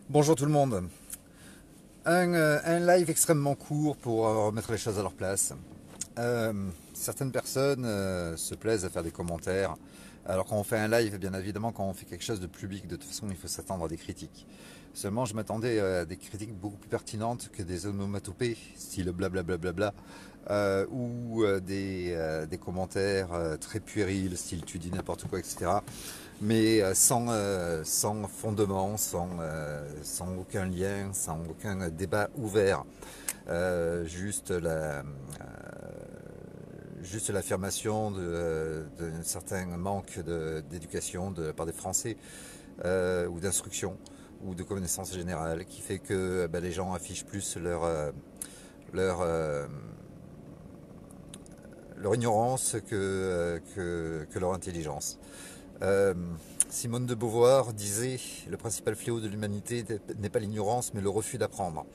Bonjour tout le monde. Un live extrêmement court pour remettre les choses à leur place. Euh, Certaines personnes se plaisent à faire des commentaires. Alors quand on fait un live, bien évidemment, quand on fait quelque chose de public, de toute façon, il faut s'attendre à des critiques. Seulement, je m'attendais à des critiques beaucoup plus pertinentes que des onomatopées, style blablabla, ou des commentaires très puérils, style tu dis n'importe quoi, etc. Mais sans fondement, sans aucun lien, sans aucun débat ouvert. Euh, juste la, juste l'affirmation d'un certain manque d'éducation de la part des Français ou d'instruction ou de connaissances générales qui fait que les gens affichent plus leur, euh, leur ignorance que leur intelligence. Euh, Simone de Beauvoir disait le principal fléau de l'humanité n'est pas l'ignorance mais le refus d'apprendre.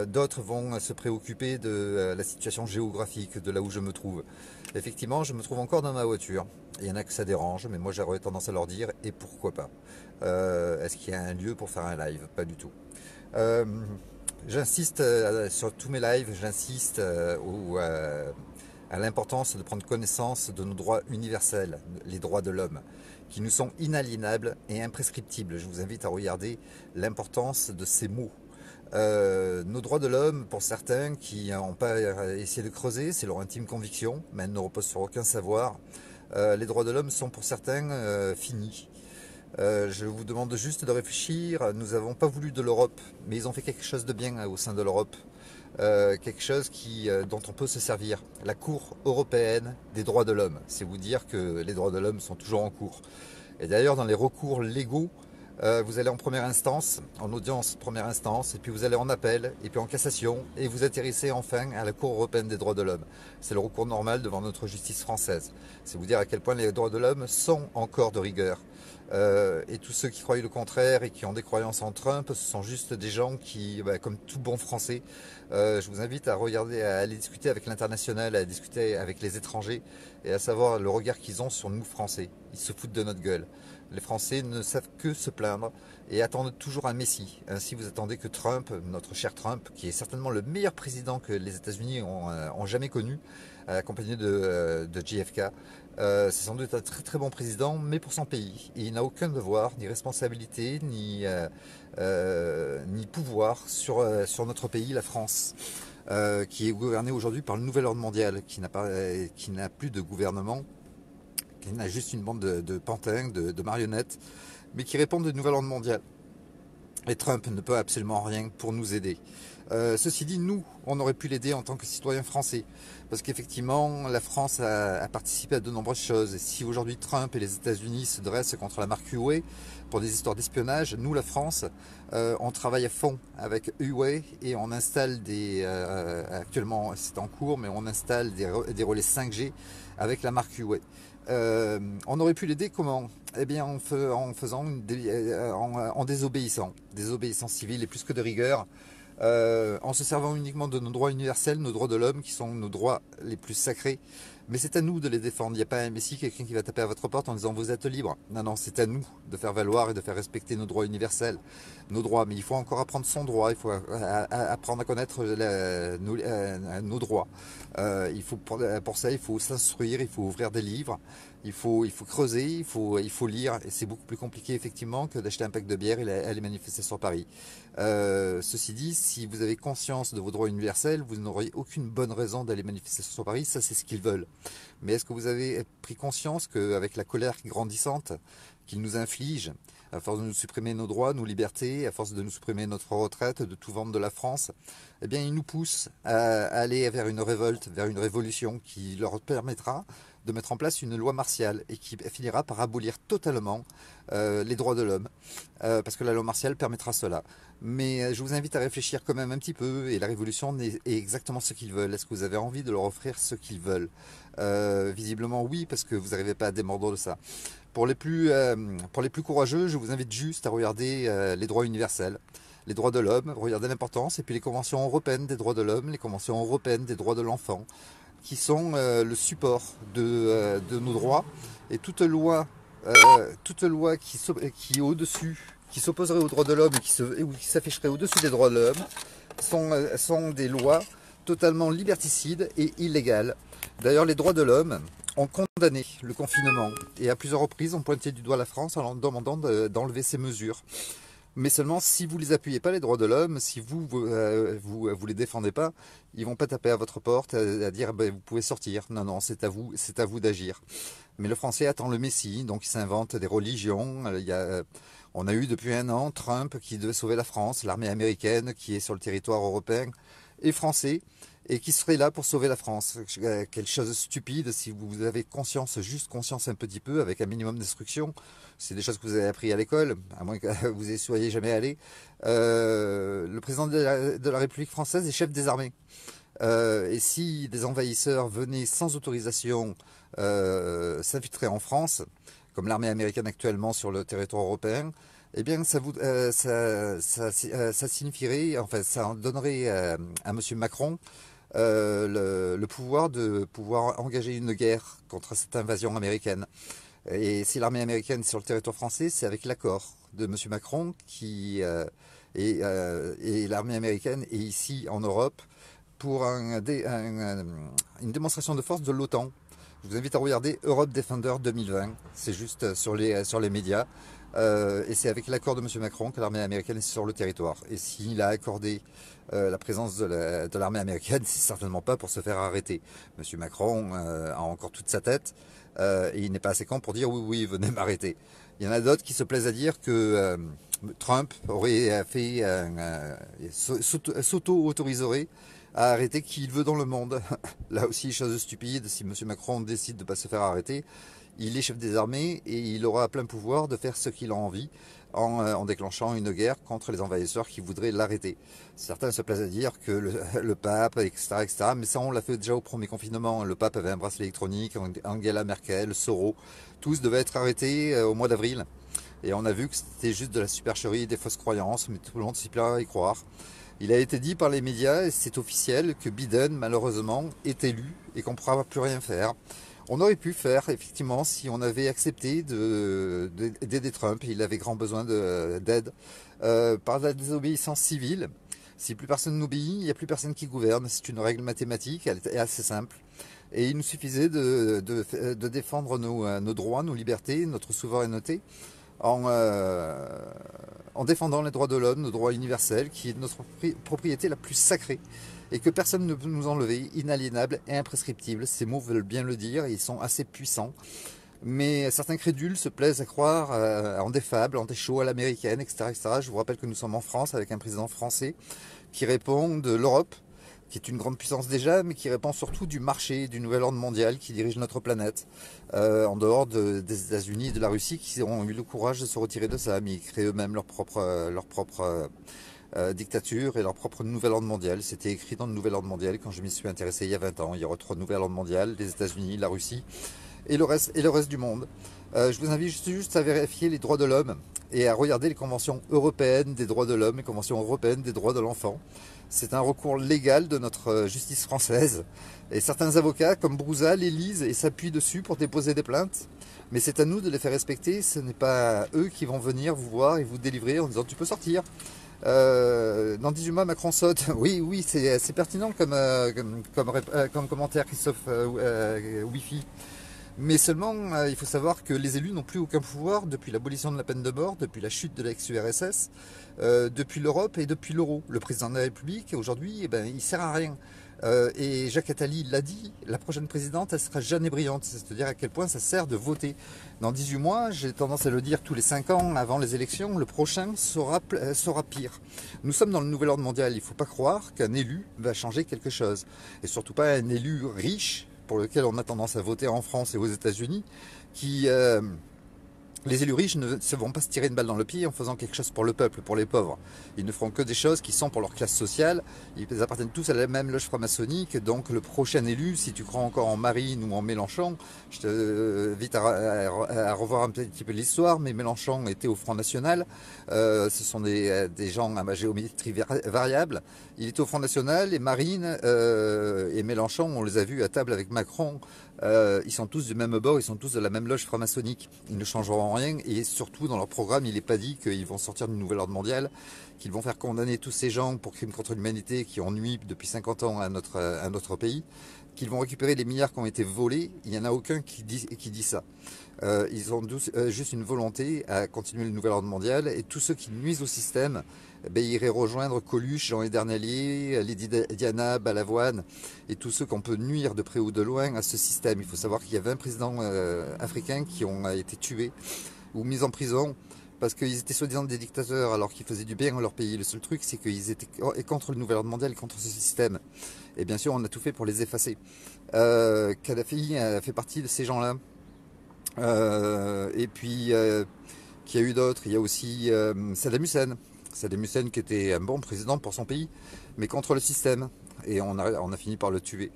D'autres vont se préoccuper de la situation géographique de là où je me trouve. Effectivement, je me trouve encore dans ma voiture. Il y en a que ça dérange, mais moi j'aurais tendance à leur dire et pourquoi pas. Est-ce qu'il y a un lieu pour faire un live? Pas du tout. Euh, J'insiste sur tous mes lives, j'insiste à l'importance de prendre connaissance de nos droits universels, les droits de l'homme, qui nous sont inaliénables et imprescriptibles. Je vous invite à regarder l'importance de ces mots. Nos droits de l'homme, pour certains qui n'ont pas essayé de creuser, c'est leur intime conviction, mais elles ne reposent sur aucun savoir. Les droits de l'homme sont pour certains finis. Je vous demande juste de réfléchir. Nous n'avons pas voulu de l'Europe, mais ils ont fait quelque chose de bien au sein de l'Europe. Quelque chose dont on peut se servir. La Cour européenne des droits de l'homme. C'est vous dire que les droits de l'homme sont toujours en cours. Et d'ailleurs, dans les recours légaux, vous allez en première instance, en audience première instance, et puis vous allez en appel, et puis en cassation, et vous atterrissez enfin à la Cour européenne des droits de l'homme. C'est le recours normal devant notre justice française. C'est vous dire à quel point les droits de l'homme sont encore de rigueur. Et tous ceux qui croient le contraire et qui ont des croyances en Trump, ce sont juste des gens qui, comme tout bon français, je vous invite à regarder, à aller discuter avec l'international, à discuter avec les étrangers et à savoir le regard qu'ils ont sur nous Français. Ils se foutent de notre gueule. Les Français ne savent que se plaindre et attendent toujours un messie. Ainsi, vous attendez que Trump, notre cher Trump, qui est certainement le meilleur président que les États-Unis ont jamais connu, accompagné de JFK, c'est sans doute un très très bon président, mais pour son pays. Et il n'a aucun devoir, ni responsabilité, ni pouvoir sur notre pays, la France, qui est gouverné aujourd'hui par le nouvel ordre mondial, qui n'a plus de gouvernement, qui n'a juste une bande de pantins, de marionnettes, mais qui répondent au nouvel ordre mondial. Et Trump ne peut absolument rien pour nous aider. Ceci dit, nous, on aurait pu l'aider en tant que citoyen français. Parce qu'effectivement, la France a participé à de nombreuses choses. Et si aujourd'hui Trump et les États-Unis se dressent contre la marque Huawei pour des histoires d'espionnage, nous, la France, on travaille à fond avec Huawei et on installe actuellement c'est en cours, mais on installe des relais 5G avec la marque Huawei. On aurait pu l'aider comment? Eh bien en désobéissant civil et plus que de rigueur, en se servant uniquement de nos droits universels, nos droits de l'homme, qui sont nos droits les plus sacrés. Mais c'est à nous de les défendre. Il n'y a pas un messie, quelqu'un qui va taper à votre porte en disant vous êtes libre. Non, non, c'est à nous de faire valoir et de faire respecter nos droits universels, nos droits. Mais il faut encore apprendre son droit, il faut apprendre à connaître nos droits. Pour ça, il faut s'instruire, il faut ouvrir des livres, il faut creuser, il faut lire. Et c'est beaucoup plus compliqué effectivement que d'acheter un pack de bière et aller manifester sur Paris. Ceci dit, si vous avez conscience de vos droits universels, vous n'aurez aucune bonne raison d'aller manifester sur Paris, ça c'est ce qu'ils veulent. Mais est-ce que vous avez pris conscience qu'avec la colère grandissante qu'ils nous infligent, à force de nous supprimer nos droits, nos libertés, à force de nous supprimer notre retraite, de tout vendre de la France, eh bien ils nous poussent à aller vers une révolte, vers une révolution qui leur permettra de mettre en place une loi martiale et qui finira par abolir totalement les droits de l'homme, parce que la loi martiale permettra cela. Mais je vous invite à réfléchir quand même un petit peu, et la révolution est exactement ce qu'ils veulent. Est-ce que vous avez envie de leur offrir ce qu'ils veulent? Visiblement oui, parce que vous n'arrivez pas à démordre de ça. Pour les plus courageux, je vous invite juste à regarder les droits universels, les droits de l'homme, regarder l'importance, et puis les conventions européennes des droits de l'homme, les conventions européennes des droits de l'enfant, qui sont le support de nos droits, et toute loi qui est au-dessus qui s'opposeraient aux droits de l'homme et qui s'afficheraient au-dessus des droits de l'homme sont des lois totalement liberticides et illégales. D'ailleurs, les droits de l'homme ont condamné le confinement et à plusieurs reprises ont pointé du doigt la France en leur demandant d'enlever ces mesures. Mais seulement si vous les appuyez pas les droits de l'homme, si vous les défendez pas, ils vont pas taper à votre porte à dire ben, vous pouvez sortir. Non, non, c'est à vous d'agir. Mais le français attend le Messie, donc il s'invente des religions. On a eu depuis un an Trump qui devait sauver la France, l'armée américaine qui est sur le territoire européen et français et qui serait là pour sauver la France. Quelle chose stupide, si vous avez conscience, juste conscience un petit peu, avec un minimum d'instruction, c'est des choses que vous avez appris à l'école, à moins que vous y soyez jamais allé. Le président de la République française est chef des armées. Et si des envahisseurs venaient sans autorisation s'infiltrer en France, comme l'armée américaine actuellement sur le territoire européen, eh bien ça signifierait, enfin ça en donnerait à M. Macron le pouvoir de pouvoir engager une guerre contre cette invasion américaine. Et si l'armée américaine est sur le territoire français, c'est avec l'accord de M. Macron et l'armée américaine est ici en Europe pour une démonstration de force de l'OTAN. Je vous invite à regarder Europe Defender 2020, c'est juste sur les médias. Et c'est avec l'accord de M. Macron que l'armée américaine est sur le territoire. Et s'il a accordé la présence de l'armée américaine, c'est certainement pas pour se faire arrêter. M. Macron a encore toute sa tête et il n'est pas assez con pour dire oui, oui, venez m'arrêter. Il y en a d'autres qui se plaisent à dire que Trump aurait fait s'auto-autoriserait à arrêter qui il veut dans le monde. Là aussi, chose stupide, si M. Macron décide de ne pas se faire arrêter, il est chef des armées et il aura plein pouvoir de faire ce qu'il a envie en déclenchant une guerre contre les envahisseurs qui voudraient l'arrêter. Certains se plaisent à dire que le pape, etc., etc., mais ça on l'a fait déjà au premier confinement. Le pape avait un bracelet électronique, Angela Merkel, Soros, tous devaient être arrêtés au mois d'avril. Et on a vu que c'était juste de la supercherie, des fausses croyances, mais tout le monde s'y plaît à y croire. Il a été dit par les médias, et c'est officiel, que Biden, malheureusement, est élu et qu'on ne pourra plus rien faire. On aurait pu faire, effectivement, si on avait accepté d'aider Trump. Il avait grand besoin d'aide par la désobéissance civile. Si plus personne n'obéit, il n'y a plus personne qui gouverne. C'est une règle mathématique, elle est assez simple. Et il nous suffisait de défendre nos droits, nos libertés, notre souveraineté, en défendant les droits de l'homme, nos droits universels, qui est notre propriété la plus sacrée, et que personne ne peut nous enlever, inaliénable et imprescriptible. Ces mots veulent bien le dire, ils sont assez puissants. Mais certains crédules se plaisent à croire en des fables, en des shows à l'américaine, etc., etc. Je vous rappelle que nous sommes en France avec un président français qui répond de l'Europe, qui est une grande puissance déjà, mais qui répond surtout du marché, du nouvel ordre mondial qui dirige notre planète, en dehors des États-Unis et de la Russie qui ont eu le courage de se retirer de ça, mais ils créent eux-mêmes leur propre dictature et leur propre nouvel ordre mondial. C'était écrit dans le nouvel ordre mondial quand je m'y suis intéressé il y a 20 ans. Il y aura 3 nouvel ordre mondial, les États-Unis, la Russie et le reste du monde. Je vous invite juste à vérifier les droits de l'homme et à regarder les conventions européennes des droits de l'homme, les conventions européennes des droits de l'enfant. C'est un recours légal de notre justice française. Et certains avocats, comme Brouza, les lisent et s'appuient dessus pour déposer des plaintes. Mais c'est à nous de les faire respecter. Ce n'est pas eux qui vont venir vous voir et vous délivrer en disant tu peux sortir. Dans 18 mois, Macron saute. Oui, oui, c'est pertinent comme commentaire, Christophe Wifi. Mais seulement, il faut savoir que les élus n'ont plus aucun pouvoir depuis l'abolition de la peine de mort, depuis la chute de l'ex-URSS, depuis l'Europe et depuis l'euro. Le président de la République, aujourd'hui, eh ben, il sert à rien. Et Jacques Attali l'a dit, la prochaine présidente, elle sera Jeanne et brillante. C'est-à-dire à quel point ça sert de voter. Dans 18 mois, j'ai tendance à le dire tous les 5 ans avant les élections, le prochain sera pire. Nous sommes dans le nouvel ordre mondial. Il ne faut pas croire qu'un élu va changer quelque chose. Et surtout pas un élu riche, pour lequel on a tendance à voter en France et aux États-Unis, les élus riches ne vont pas se tirer une balle dans le pied en faisant quelque chose pour le peuple, pour les pauvres. Ils ne feront que des choses qui sont pour leur classe sociale. Ils appartiennent tous à la même loge franc-maçonnique. Donc le prochain élu, si tu crois encore en Marine ou en Mélenchon, je te invite à revoir un petit peu l'histoire, mais Mélenchon était au Front National. Ce sont des gens à géométrie variable. Il était au Front National et Marine et Mélenchon, on les a vus à table avec Macron. Ils sont tous du même bord, ils sont tous de la même loge franc-maçonnique. Ils ne changeront absolument rien, et surtout dans leur programme il n'est pas dit qu'ils vont sortir du nouvel ordre mondial, qu'ils vont faire condamner tous ces gens pour crimes contre l'humanité qui ont nui depuis 50 ans à notre pays, qu'ils vont récupérer les milliards qui ont été volés. Il n'y en a aucun qui dit ça. Ils ont juste une volonté à continuer le nouvel ordre mondial, et tous ceux qui nuisent au système, ben, iraient rejoindre Coluche, Jean Edernalier, Lady Diana, Balavoine et tous ceux qu'on peut nuire de près ou de loin à ce système. Il faut savoir qu'il y a 20 présidents africains qui ont été tués ou mis en prison parce qu'ils étaient soi-disant des dictateurs alors qu'ils faisaient du bien à leur pays. Le seul truc, c'est qu'ils étaient contre le nouvel ordre mondial, contre ce système. Et bien sûr, on a tout fait pour les effacer. Kadhafi fait partie de ces gens-là. Et puis, qu'il y a eu d'autres. Il y a aussi Saddam Hussein. Saddam Hussein qui était un bon président pour son pays, mais contre le système. Et on a fini par le tuer.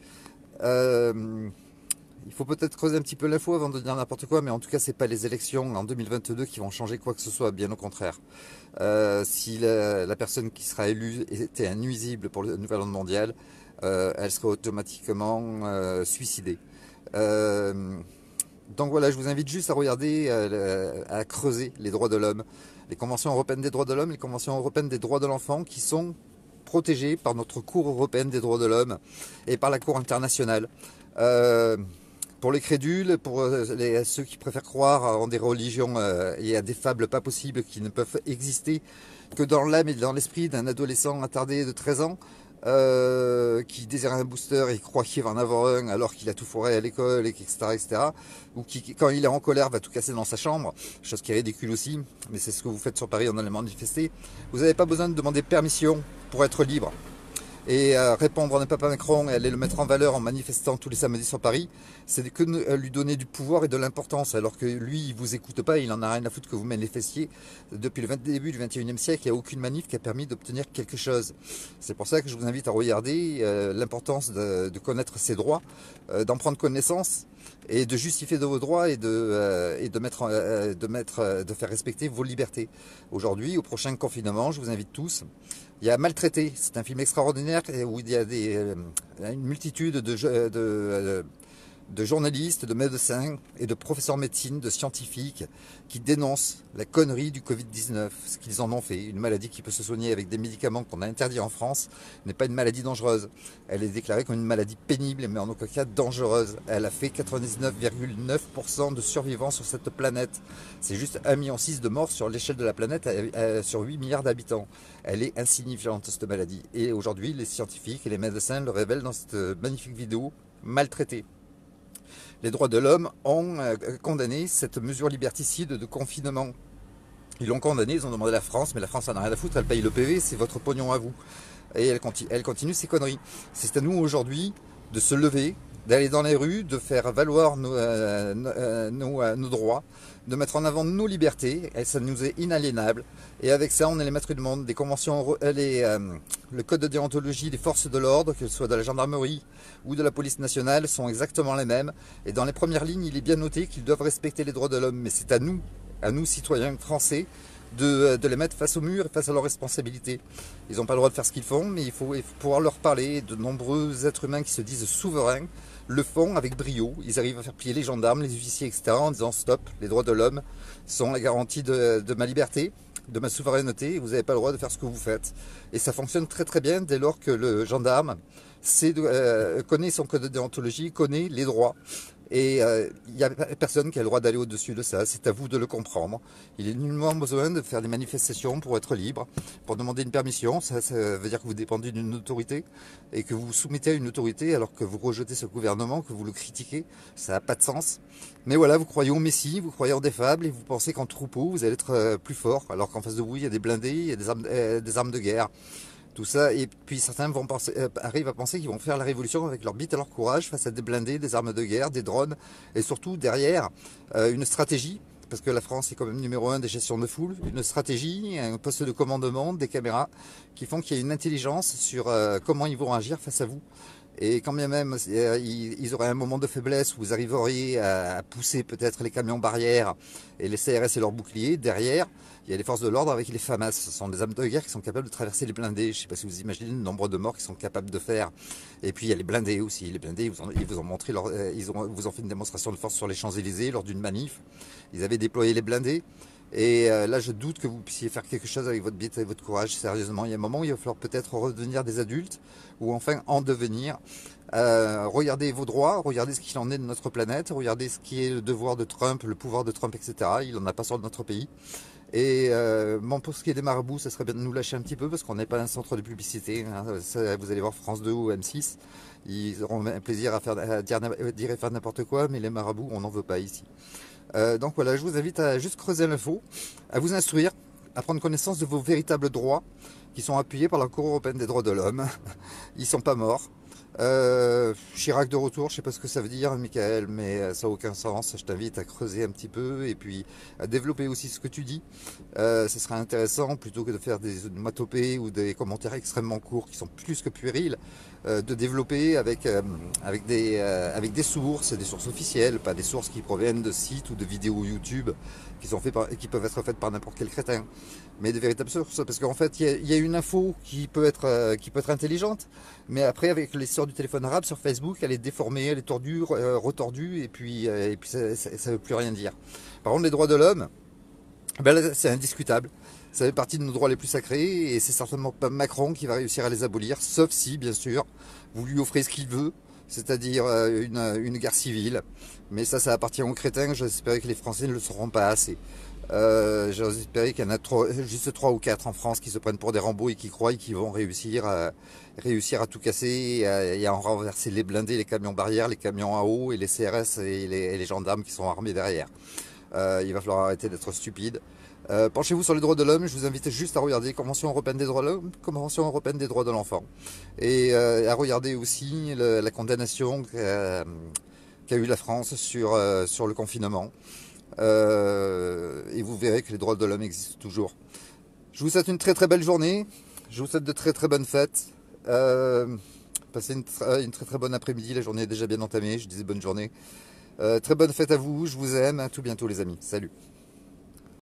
Il faut peut-être creuser un petit peu l'info avant de dire n'importe quoi, mais en tout cas, c'est pas les élections en 2022 qui vont changer quoi que ce soit, bien au contraire. Si la personne qui sera élue était un nuisible pour le nouvel ordre mondial, elle serait automatiquement suicidée. Donc voilà, je vous invite juste à regarder, à creuser les droits de l'homme, les conventions européennes des droits de l'homme, les conventions européennes des droits de l'enfant, qui sont protégées par notre Cour européenne des droits de l'homme et par la Cour internationale. Pour les crédules, pour ceux qui préfèrent croire en des religions et à des fables pas possibles qui ne peuvent exister que dans l'âme et dans l'esprit d'un adolescent attardé de 13 ans, qui désire un booster et croit qu'il va en avoir un alors qu'il a tout foiré à l'école, etc., etc., ou qui, quand il est en colère, va tout casser dans sa chambre, chose qui est ridicule aussi, mais c'est ce que vous faites sur Paris en allant manifester. Vous n'avez pas besoin de demander permission pour être libre. Et répondre à Papa Macron et aller le mettre en valeur en manifestant tous les samedis sur Paris, c'est que lui donner du pouvoir et de l'importance, alors que lui, il vous écoute pas, il en a rien à foutre que vous manifestiez. Depuis le début du 21e siècle, il n'y a aucune manif qui a permis d'obtenir quelque chose. C'est pour ça que je vous invite à regarder l'importance de connaître ses droits, d'en prendre connaissance et de justifier de vos droits et de faire respecter vos libertés. Aujourd'hui, au prochain confinement, je vous invite tous. Il y a Maltraité, c'est un film extraordinaire où il y a une multitude de journalistes, de médecins et de professeurs de médecine, de scientifiques qui dénoncent la connerie du Covid-19, ce qu'ils en ont fait. Une maladie qui peut se soigner avec des médicaments qu'on a interdits en France n'est pas une maladie dangereuse. Elle est déclarée comme une maladie pénible, mais en aucun cas dangereuse. Elle a fait 99,9% de survivants sur cette planète. C'est juste 1,6 million de morts sur l'échelle de la planète sur 8 milliards d'habitants. Elle est insignifiante, cette maladie. Et aujourd'hui, les scientifiques et les médecins le révèlent dans cette magnifique vidéo Maltraité. Les droits de l'homme ont condamné cette mesure liberticide de confinement. Ils l'ont condamné, ils ont demandé à la France, mais la France en a rien à foutre, elle paye le PV, c'est votre pognon à vous. Et elle continue ses conneries. C'est à nous aujourd'hui de se lever, d'aller dans les rues, de faire valoir nos droits, de mettre en avant nos libertés, et ça nous est inaliénable. Et avec ça, on est les maîtres du monde. Des conventions, le code de déontologie des forces de l'ordre, que ce soit de la gendarmerie ou de la police nationale, sont exactement les mêmes. Et dans les premières lignes, il est bien noté qu'ils doivent respecter les droits de l'homme. Mais c'est à nous citoyens français, de les mettre face au mur et face à leurs responsabilités. Ils n'ont pas le droit de faire ce qu'ils font, mais il faut pouvoir leur parler. De nombreux êtres humains qui se disent souverains le font avec brio. Ils arrivent à faire plier les gendarmes, les huissiers, etc. en disant stop, les droits de l'homme sont la garantie de ma liberté, de ma souveraineté, et vous n'avez pas le droit de faire ce que vous faites. Et ça fonctionne très très bien dès lors que le gendarme connaît son code de déontologie, connaît les droits. Et il n'y a personne qui a le droit d'aller au-dessus de ça, c'est à vous de le comprendre. Il est nullement besoin de faire des manifestations pour être libre, pour demander une permission. Ça veut dire que vous dépendez d'une autorité et que vous vous soumettez à une autorité alors que vous rejetez ce gouvernement, que vous le critiquez. Ça n'a pas de sens. Mais voilà, vous croyez au Messie, vous croyez en des fables et vous pensez qu'en troupeau, vous allez être plus fort, alors qu'en face de vous, il y a des blindés, il y a des armes de guerre. Tout ça, et puis certains arrivent à penser qu'ils vont faire la révolution avec leur bite et leur courage face à des blindés, des armes de guerre, des drones, et surtout derrière une stratégie, parce que la France est quand même numéro 1 des gestions de foule, une stratégie, un poste de commandement, des caméras, qui font qu'il y a une intelligence sur comment ils vont agir face à vous. Et quand bien même ils auraient un moment de faiblesse où vous arriveriez à pousser peut-être les camions barrières et les CRS et leurs boucliers, derrière, il y a les forces de l'ordre avec les FAMAS. Ce sont des armes de guerre qui sont capables de traverser les blindés. Je ne sais pas si vous imaginez le nombre de morts qu'ils sont capables de faire. Et puis il y a les blindés aussi. Les blindés, ils vous ont montré, vous ont fait une démonstration de force sur les Champs-Élysées lors d'une manif. Ils avaient déployé les blindés. Et là, je doute que vous puissiez faire quelque chose avec votre bite et votre courage, sérieusement. Il y a un moment où il va falloir peut-être redevenir des adultes, ou enfin en devenir. Regardez vos droits, regardez ce qu'il en est de notre planète, regardez ce qui est le devoir de Trump, le pouvoir de Trump, etc. Il n'en a pas sur notre pays. Et bon, pour ce qui est des marabouts, ça serait bien de nous lâcher un petit peu, parce qu'on n'est pas un centre de publicité. Hein. Vous allez voir France 2 ou M6, ils auront un plaisir à dire et faire n'importe quoi, mais les marabouts, on n'en veut pas ici. Donc voilà, je vous invite à juste creuser l'info, à vous instruire, à prendre connaissance de vos véritables droits qui sont appuyés par la Cour européenne des droits de l'homme. Ils ne sont pas morts. Chirac de retour, je sais pas ce que ça veut dire, Michael, mais ça n'a aucun sens. Je t'invite à creuser un petit peu et puis à développer aussi ce que tu dis. Ce serait intéressant, plutôt que de faire des onomatopées ou des commentaires extrêmement courts qui sont plus que puérils, de développer avec des sources officielles, pas des sources qui proviennent de sites ou de vidéos YouTube qui peuvent être faites par n'importe quel crétin, mais des véritables sources, parce qu'en fait il y a une info qui peut être intelligente, mais après avec l'essor du téléphone arabe sur Facebook, elle est déformée, elle est tordue, retordue, et puis ça ne veut plus rien dire. Par contre, les droits de l'homme, ben c'est indiscutable. Ça fait partie de nos droits les plus sacrés, et c'est certainement pas Macron qui va réussir à les abolir, sauf si, bien sûr, vous lui offrez ce qu'il veut, c'est-à-dire une guerre civile. Mais ça appartient aux crétins. J'espère que les Français ne le sauront pas assez. J'espère qu'il y en a juste 3 ou 4 en France qui se prennent pour des Rambo et qui croient qu'ils vont réussir à tout casser et à en renverser les blindés, les camions barrières, les camions à eau et les CRS et les gendarmes qui sont armés derrière. Il va falloir arrêter d'être stupide. Penchez-vous sur les droits de l'homme. Je vous invite juste à regarder Convention européenne des droits de l'homme, Convention européenne des droits de l'enfant, et à regarder aussi la condamnation qu'a eu la France sur le confinement. Et vous verrez que les droits de l'homme existent toujours. Je vous souhaite une très très belle journée. Je vous souhaite de très très bonnes fêtes. Passez une très très bonne après-midi. La journée est déjà bien entamée. Je disais bonne journée. Très bonne fête à vous. Je vous aime. À tout bientôt les amis. Salut.